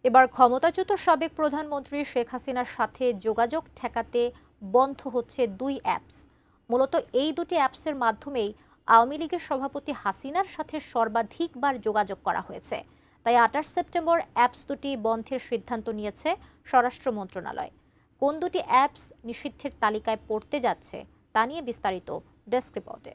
এবার ক্ষমতাচ্যুত সাবেক প্রধানমন্ত্রী শেখ হাসিনার সাথে যোগাযোগ ঠেকাতে বন্ধ হচ্ছে দুই অ্যাপস। মূলত এই দুটি অ্যাপসের মাধ্যমেই আওয়ামী লীগের সভাপতি হাসিনার সাথে সর্বাধিকবার যোগাযোগ করা হয়েছে। তাই ২৮ সেপ্টেম্বর অ্যাপস দুটি বন্ধের সিদ্ধান্ত নিয়েছে স্বরাষ্ট্র মন্ত্রণালয়। কোন দুটি অ্যাপস নিষিদ্ধের তালিকায় পড়তে যাচ্ছে তা নিয়ে বিস্তারিত ডেস্ক রিপোর্টে।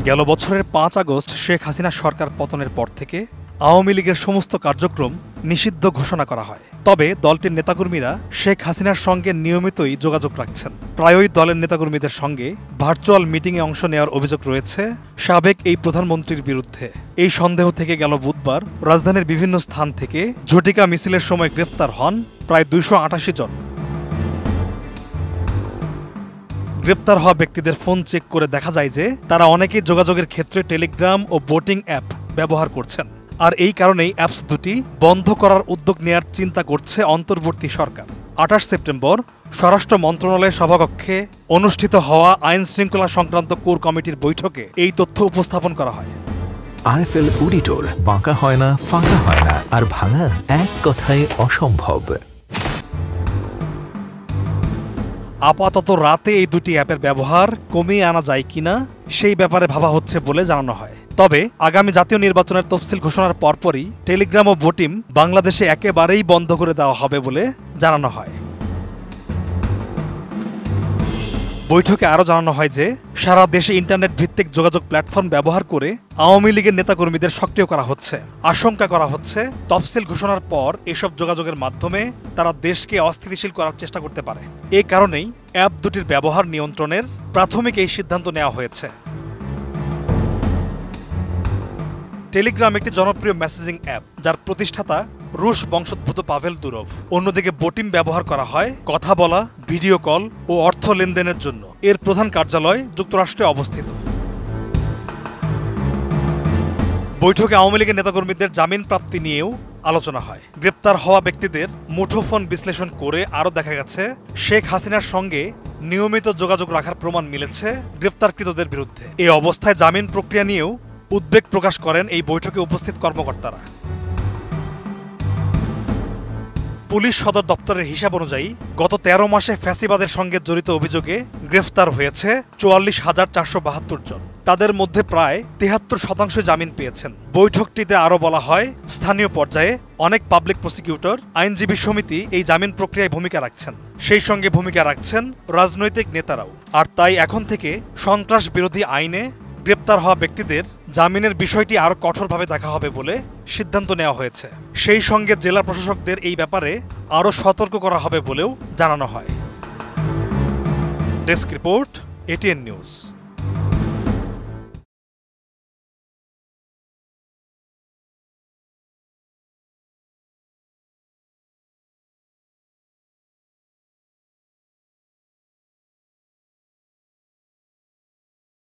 গেল বছরের ৫ আগস্ট শেখ হাসিনা সরকার পতনের পর থেকে আওয়ামী লীগের সমস্ত কার্যক্রম নিষিদ্ধ ঘোষণা করা হয়। তবে দলটির নেতাকর্মীরা শেখ হাসিনার সঙ্গে নিয়মিতই যোগাযোগ রাখছেন। প্রায়ই দলের নেতাকর্মীদের সঙ্গে ভার্চুয়াল মিটিংয়ে অংশ নেওয়ার অভিযোগ রয়েছে সাবেক এই প্রধানমন্ত্রীর বিরুদ্ধে। এই সন্দেহ থেকে গেল বুধবার রাজধানীর বিভিন্ন স্থান থেকে ঝটিকা মিছিলের সময় গ্রেফতার হন প্রায় ২৮৮ জন। গ্রেপ্তার হওয়া ব্যক্তিদের ফোন চেক করে দেখা যায় যে তারা অনেকেই যোগাযোগের ক্ষেত্রে টেলিগ্রাম ও বোটিং অ্যাপ ব্যবহার করছেন। আর এই কারণেই অ্যাপস দুটি বন্ধ করার উদ্যোগ নেয়ার চিন্তা করছে অন্তর্বর্তী সরকার। ২৮ সেপ্টেম্বর স্বরাষ্ট্র মন্ত্রণালয়ের সভাকক্ষে অনুষ্ঠিত হওয়া আইন শৃঙ্খলা সংক্রান্ত কোর কমিটির বৈঠকে এই তথ্য উপস্থাপন করা হয়। আরএফএল অডিটর, বাঁকা হয় না, ফাঁকা হয় না, আর ভাঙা এক কথায় অসম্ভব। আপাতত রাতে এই দুটি অ্যাপের ব্যবহার কমিয়ে আনা যায় কিনা সেই ব্যাপারে ভাবা হচ্ছে বলে জানানো হয়। তবে আগামী জাতীয় নির্বাচনের তফসিল ঘোষণার পরপরই টেলিগ্রাম ও বোটিম বাংলাদেশে একেবারেই বন্ধ করে দেওয়া হবে বলে জানানো হয়। বৈঠকে আরও জানানো হয় যে সারা দেশে ইন্টারনেট ভিত্তিক যোগাযোগ প্ল্যাটফর্ম ব্যবহার করে আওয়ামী লীগের নেতাকর্মীদের সক্রিয় করা হচ্ছে। আশঙ্কা করা হচ্ছে তফসিল ঘোষণার পর এসব যোগাযোগের মাধ্যমে তারা দেশকে অস্থিতিশীল করার চেষ্টা করতে পারে। এ কারণেই অ্যাপ দুটির ব্যবহার নিয়ন্ত্রণের প্রাথমিক এই সিদ্ধান্ত নেওয়া হয়েছে। টেলিগ্রাম একটি জনপ্রিয় মেসেজিং অ্যাপ, যার প্রতিষ্ঠাতা রুশ বংশোদ্ভূত পাভেল দুরভ। অন্যদিকে বোটিম ব্যবহার করা হয় কথা বলা, ভিডিও কল ও অর্থ লেনদেনের জন্য। এর প্রধান কার্যালয় যুক্তরাষ্ট্রে অবস্থিত। বৈঠকে আওয়ামী লীগের নেতাকর্মীদের জামিন প্রাপ্তি নিয়েও আলোচনা হয়। গ্রেপ্তার হওয়া ব্যক্তিদের মুঠোফোন বিশ্লেষণ করে আরও দেখা গেছে শেখ হাসিনার সঙ্গে নিয়মিত যোগাযোগ রাখার প্রমাণ মিলেছে গ্রেপ্তারকৃতদের বিরুদ্ধে। এই অবস্থায় জামিন প্রক্রিয়া নিয়েও উদ্বেগ প্রকাশ করেন এই বৈঠকে উপস্থিত কর্মকর্তারা। পুলিশ সদর দপ্তরের হিসাব অনুযায়ী গত ১৩ মাসে ফ্যাসিবাদের সঙ্গে জড়িত অভিযোগে গ্রেফতার হয়েছে ৪৪,৪৭২ জন। তাদের মধ্যে প্রায় ৭৩% জামিন পেয়েছেন। বৈঠকটিতে আরও বলা হয়, স্থানীয় পর্যায়ে অনেক পাবলিক প্রসিকিউটর, আইনজীবী সমিতি এই জামিন প্রক্রিয়ায় ভূমিকা রাখছেন। সেই সঙ্গে ভূমিকা রাখছেন রাজনৈতিক নেতারাও। আর তাই এখন থেকে সন্ত্রাস বিরোধী আইনে গ্রেপ্তার হওয়া ব্যক্তিদের জামিনের বিষয়টি আরও কঠোরভাবে দেখা হবে বলে সিদ্ধান্ত নেওয়া হয়েছে। সেই সঙ্গে জেলা প্রশাসকদের এই ব্যাপারে আরও সতর্ক করা হবে বলেও জানানো হয়। Desk report, ATN news.